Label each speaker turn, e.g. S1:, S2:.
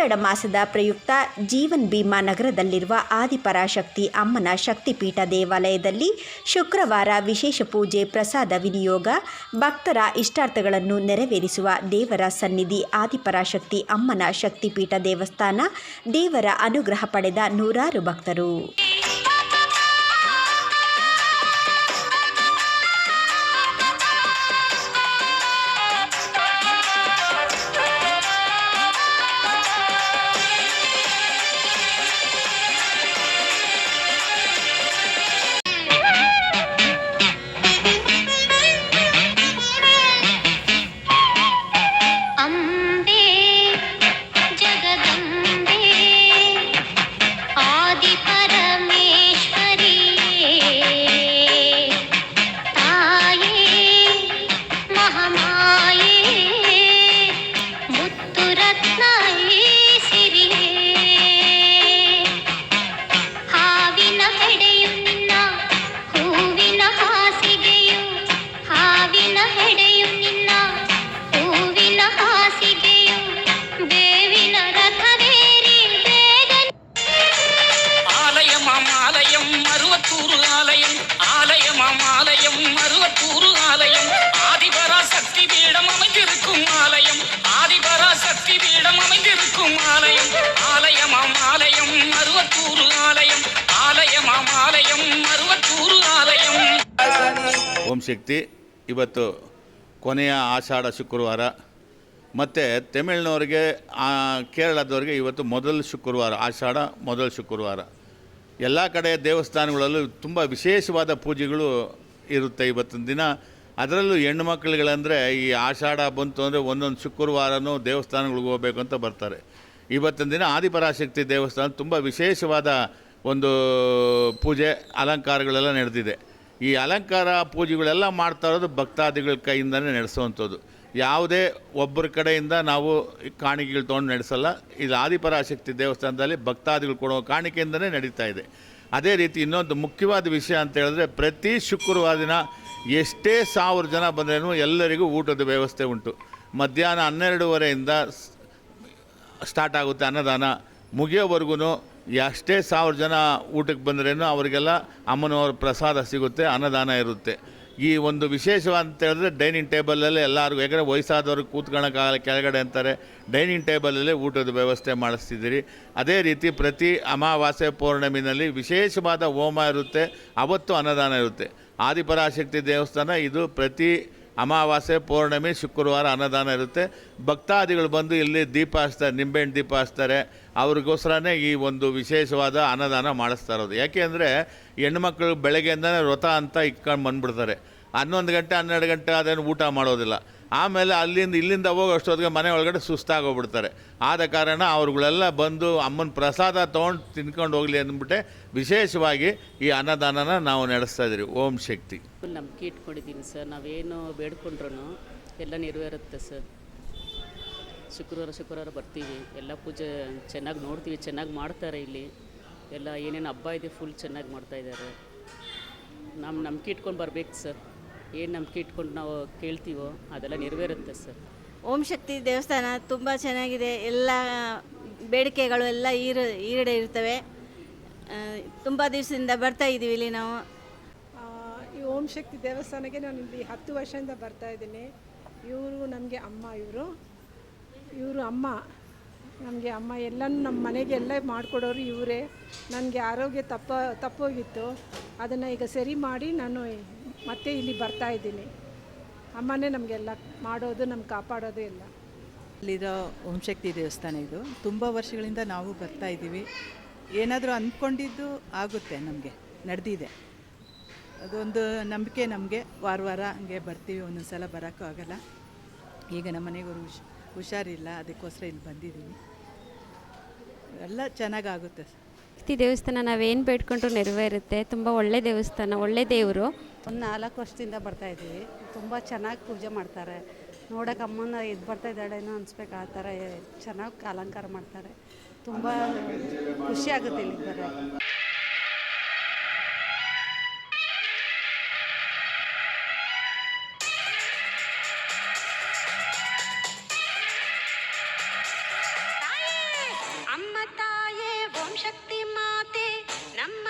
S1: ಆಷಾಢ ಮಾಸದ ಪ್ರಯುಕ್ತ ಜೀವನ್ ಭೀಮಾ ನಗರದಲ್ಲಿರುವ ಆದಿಪರಾಶಕ್ತಿ ಅಮ್ಮನ ಶಕ್ತಿಪೀಠ ದೇವಾಲಯದಲ್ಲಿ ಶುಕ್ರವಾರ ವಿಶೇಷ ಪೂಜೆ, ಪ್ರಸಾದ ವಿನಿಯೋಗ, ಭಕ್ತರ ಇಷ್ಟಾರ್ಥಗಳನ್ನು ನೆರವೇರಿಸುವ ದೇವರ ಸನ್ನಿಧಿ ಆದಿಪರಾಶಕ್ತಿ ಅಮ್ಮನ ಶಕ್ತಿಪೀಠ ದೇವಸ್ಥಾನ. ದೇವರ ಅನುಗ್ರಹ ಪಡೆದ ನೂರಾರು ಭಕ್ತರು.
S2: ಓಂ ಶಕ್ತಿ. ಇವತ್ತು ಕೊನೆಯ ಆಷಾಢ ಶುಕ್ರವಾರ. ಮತ್ತು ತಮಿಳಿನವ್ರಿಗೆ, ಕೇರಳದವ್ರಿಗೆ ಇವತ್ತು ಮೊದಲ ಶುಕ್ರವಾರ, ಆಷಾಢ ಮೊದಲ ಶುಕ್ರವಾರ. ಎಲ್ಲ ಕಡೆ ದೇವಸ್ಥಾನಗಳಲ್ಲೂ ತುಂಬ ವಿಶೇಷವಾದ ಪೂಜೆಗಳು ಇರುತ್ತೆ ಇವತ್ತಿನ ದಿನ. ಅದರಲ್ಲೂ ಹೆಣ್ಣು ಮಕ್ಕಳುಗಳಂದರೆ ಈ ಆಷಾಢ ಬಂತು ಅಂದರೆ ಒಂದೊಂದು ಶುಕ್ರವಾರನೂ ದೇವಸ್ಥಾನಗಳಿಗೆ ಹೋಗಬೇಕು ಅಂತ ಬರ್ತಾರೆ. ಇವತ್ತಿನ ದಿನ ಆದಿಪರಾಶಕ್ತಿ ದೇವಸ್ಥಾನ ತುಂಬ ವಿಶೇಷವಾದ ಒಂದು ಪೂಜೆ, ಅಲಂಕಾರಗಳೆಲ್ಲ ನಡೆದಿದೆ. ಈ ಅಲಂಕಾರ ಪೂಜೆಗಳೆಲ್ಲ ಮಾಡ್ತಾ ಇರೋದು ಭಕ್ತಾದಿಗಳ ಕೈಯಿಂದನೇ ನಡೆಸುವಂಥದ್ದು. ಯಾವುದೇ ಒಬ್ಬರ ಕಡೆಯಿಂದ ನಾವು ಕಾಣಿಕೆಗಳು ತೊಗೊಂಡು ನಡೆಸಲ್ಲ. ಇದು ಆದಿಪರಾಶಕ್ತಿ ದೇವಸ್ಥಾನದಲ್ಲಿ ಭಕ್ತಾದಿಗಳು ಕೊಡೋ ಕಾಣಿಕೆಯಿಂದನೇ ನಡೀತಾ ಇದೆ. ಅದೇ ರೀತಿ ಇನ್ನೊಂದು ಮುಖ್ಯವಾದ ವಿಷಯ ಅಂತ ಹೇಳಿದ್ರೆ, ಪ್ರತಿ ಶುಕ್ರವಾರ ದಿನ ಎಷ್ಟೇ 1000 ಜನ ಬಂದ್ರೂ ಎಲ್ಲರಿಗೂ ಊಟದ ವ್ಯವಸ್ಥೆ ಉಂಟು. ಮಧ್ಯಾಹ್ನ 12:30ಯಿಂದ ಸ್ಟಾರ್ಟ್ ಆಗುತ್ತೆ ಅನ್ನದಾನ. ಮುಗಿಯೋವರೆಗೂ ಎಷ್ಟೇ 1000 ಜನ ಊಟಕ್ಕೆ ಬಂದ್ರೇನು ಅವರಿಗೆಲ್ಲ ಅಮ್ಮನವರ ಪ್ರಸಾದ ಸಿಗುತ್ತೆ, ಅನ್ನದಾನ ಇರುತ್ತೆ. ಈ ಒಂದು ವಿಶೇಷವಾದ ಅಂತ ಹೇಳಿದ್ರೆ ಡೈನಿಂಗ್ ಟೇಬಲಲ್ಲೇ ಎಲ್ಲರಿಗೂ, ಯಾಕಂದರೆ ವಯಸ್ಸಾದವ್ರಿಗೆ ಕೂತ್ಕೊಳ್ಳೋಕ್ಕಾಗಲ್ಲ, ಕೆಳಗಡೆ ಅಂತಾರೆ, ಡೈನಿಂಗ್ ಟೇಬಲಲ್ಲೇ ಊಟದ ವ್ಯವಸ್ಥೆ ಮಾಡಿಸ್ತಿದ್ದೀರಿ. ಅದೇ ರೀತಿ ಪ್ರತಿ ಅಮಾವಾಸ್ಯೆ ಪೌರ್ಣಮಿನಲ್ಲಿ ವಿಶೇಷವಾದ ಹೋಮ ಇರುತ್ತೆ, ಅವತ್ತು ಅನ್ನದಾನ ಇರುತ್ತೆ. ಆದಿಪರಾಶಕ್ತಿ ದೇವಸ್ಥಾನ ಇದು ಪ್ರತಿ ಅಮಾವಾಸ್ಯೆ ಪೌರ್ಣಮಿ ಶುಕ್ರವಾರ ಅನ್ನದಾನ ಇರುತ್ತೆ. ಭಕ್ತಾದಿಗಳು ಬಂದು ಇಲ್ಲಿ ದೀಪ ಹಚ್ತಾರೆ, ನಿಂಬೆಹಣ್ಣು ದೀಪ ಹಚ್ತಾರೆ. ಅವ್ರಿಗೋಸ್ಕರನೇ ಈ ಒಂದು ವಿಶೇಷವಾದ ಅನ್ನದಾನ ಮಾಡಿಸ್ತಾ ಇರೋದು. ಯಾಕೆ ಅಂದರೆ ಹೆಣ್ಮಕ್ಳು ಬೆಳಗ್ಗೆಯಿಂದನೇ ವ್ರತ ಅಂತ ಇಟ್ಕೊಂಡು ಬಂದುಬಿಡ್ತಾರೆ. 11 ಗಂಟೆ 12 ಗಂಟೆ ಅದೇನು ಊಟ ಮಾಡೋದಿಲ್ಲ. ಆಮೇಲೆ ಇಲ್ಲಿಂದ ಹೋಗೋ ಅಷ್ಟೊತ್ತಿಗೆ ಮನೆ ಒಳಗಡೆ ಸುಸ್ತಾಗೋಗ್ಬಿಡ್ತಾರೆ. ಆದ ಕಾರಣ ಅವ್ರುಗಳೆಲ್ಲ ಬಂದು ಅಮ್ಮನ ಪ್ರಸಾದ ತೊಗೊಂಡು ತಿನ್ಕೊಂಡು ಹೋಗಲಿ ಅಂದ್ಬಿಟ್ಟೆ ವಿಶೇಷವಾಗಿ ಈ ಅನ್ನದಾನನ ನಾವು ನಡೆಸ್ತಾ ಇದ್ದೀವಿ. ಓಂ ಶಕ್ತಿ.
S3: ನಂಬಿಕೆ ಇಟ್ಕೊಂಡಿದ್ದೀನಿ ಸರ್. ನಾವೇನು ಬೇಡ್ಕೊಂಡ್ರೂ ಎಲ್ಲ ನೆರವೇರುತ್ತೆ ಸರ್. ಶುಕ್ರವಾರ ಬರ್ತೀವಿ, ಎಲ್ಲ ಪೂಜೆ ಚೆನ್ನಾಗಿ ನೋಡ್ತೀವಿ, ಚೆನ್ನಾಗಿ ಮಾಡ್ತಾರೆ ಇಲ್ಲಿ. ಎಲ್ಲ ಏನೇನು ಹಬ್ಬ ಇದೆ ಫುಲ್ ಚೆನ್ನಾಗಿ ಮಾಡ್ತಾಯಿದ್ದಾರೆ. ನಮ್ಮ ನಂಬಿಕೆ ಇಟ್ಕೊಂಡು ಬರಬೇಕು ಸರ್. ಏನು ನಂಬಿಕೆ ಇಟ್ಕೊಂಡು ನಾವು ಕೇಳ್ತೀವೋ ಅದೆಲ್ಲ ನೆರವೇರುತ್ತೆ ಸರ್.
S4: ಓಂ ಶಕ್ತಿ ದೇವಸ್ಥಾನ ತುಂಬ ಚೆನ್ನಾಗಿದೆ. ಎಲ್ಲ ಬೇಡಿಕೆಗಳು ಎಲ್ಲ ಈಡೇರುತ್ತವೆ. ತುಂಬ ದಿವಸದಿಂದ ಬರ್ತಾ ಇದ್ದೀವಿ ಇಲ್ಲಿ ನಾವು.
S5: ಈ ಓಂ ಶಕ್ತಿ ದೇವಸ್ಥಾನಕ್ಕೆ ನಾನು ಇಲ್ಲಿ 10 ವರ್ಷದಿಂದ ಬರ್ತಾ ಇದ್ದೀನಿ. ಇವರು ನಮಗೆ ಅಮ್ಮ, ಇವರು ಅಮ್ಮ, ನಮಗೆ ಅಮ್ಮ. ಎಲ್ಲನೂ ನಮ್ಮ ಮನೆಗೆ ಎಲ್ಲ ಮಾಡಿಕೊಡೋರು ಇವರೇ. ನನಗೆ ಆರೋಗ್ಯ ತಪ್ಪೋಗಿತ್ತು, ಅದನ್ನು ಈಗ ಸರಿ ಮಾಡಿ ನಾನು ಮತ್ತೆ ಇಲ್ಲಿ ಬರ್ತಾ ಇದ್ದೀನಿ. ಅಮ್ಮನೇ ನಮಗೆಲ್ಲ ಮಾಡೋದು, ನಮ್ಗೆ ಕಾಪಾಡೋದು ಎಲ್ಲ.
S6: ಇಲ್ಲಿರೋ ಓಂಶಕ್ತಿ ದೇವಸ್ಥಾನ ಇದು. ತುಂಬ ವರ್ಷಗಳಿಂದ ನಾವು ಬರ್ತಾ ಇದ್ದೀವಿ. ಏನಾದರೂ ಅಂದ್ಕೊಂಡಿದ್ದು ಆಗುತ್ತೆ, ನಮಗೆ ನಡೆದಿದೆ. ಅದೊಂದು ನಂಬಿಕೆ ನಮಗೆ. ವಾರ ಹಂಗೆ ಬರ್ತೀವಿ. ಒಂದೊಂದು ಸಲ ಬರೋಕ್ಕೂ ಆಗೋಲ್ಲ. ಈಗ ನಮ್ಮ ಮನೆಗೆ ಹುಷಾರಿಲ್ಲ, ಅದಕ್ಕೋಸ್ಕರ ಇಲ್ಲಿ ಬಂದಿದ್ದೀವಿ. ಎಲ್ಲ ಚೆನ್ನಾಗಾಗುತ್ತೆ.
S7: ಶಕ್ತಿ ದೇವಸ್ಥಾನ ನಾವೇನು ಬೇಡ್ಕೊಂಡ್ರು ನೆರವೇರುತ್ತೆ. ತುಂಬ ಒಳ್ಳೆ ದೇವಸ್ಥಾನ, ಒಳ್ಳೆ ದೇವರು.
S8: ಒಂದು 4 ವರ್ಷದಿಂದ ಬರ್ತಾಯಿದ್ದೀವಿ. ತುಂಬ ಚೆನ್ನಾಗಿ ಪೂಜೆ ಮಾಡ್ತಾರೆ. ನೋಡೋಕೆ ಅಮ್ಮನ ಬರ್ತಾ ಇದ್ದಾಳೇನೋ ಅನಿಸ್ಬೇಕು, ಆ ಥರ ಚೆನ್ನಾಗಿ ಅಲಂಕಾರ ಮಾಡ್ತಾರೆ. ತುಂಬ ಖುಷಿಯಾಗುತ್ತೆ ಇಲ್ಲಿ ಬರೋಕ್ಕೆ.
S1: ಅಮ್ಮ ತಾಯೇ ಓಂ ಶಕ್ತಿ ಮಾತೆ ನಮ್ಮ